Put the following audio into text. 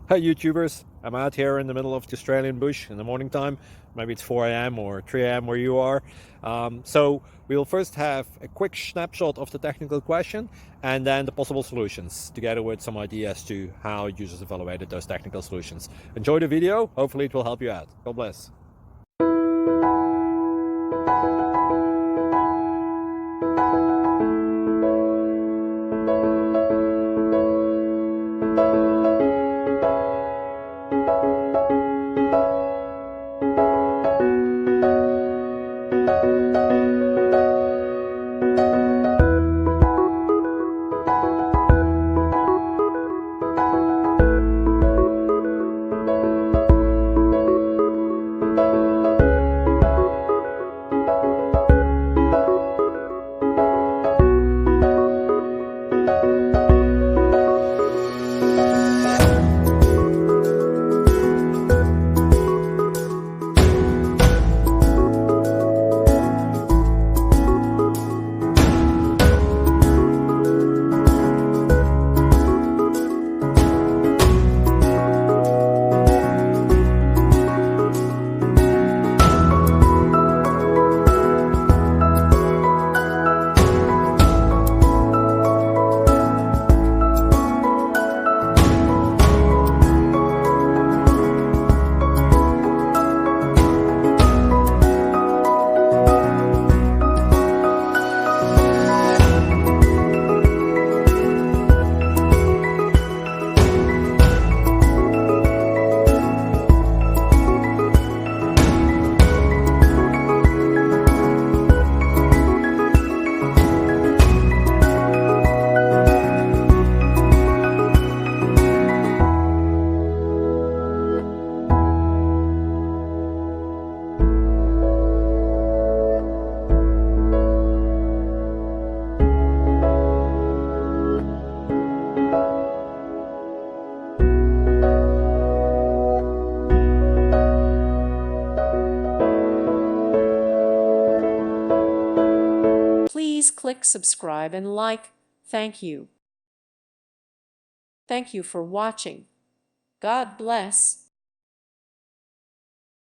Hi YouTubers, I'm out here in the middle of the Australian bush in the morning time. Maybe it's 4 a.m. or 3 a.m. where you are. So we'll first have a quick snapshot of the technical question and then the possible solutions, together with some ideas to how users evaluated those technical solutions. Enjoy the video, hopefully it will help you out. God bless. Please click subscribe and like. Thank you. Thank you for watching. God bless.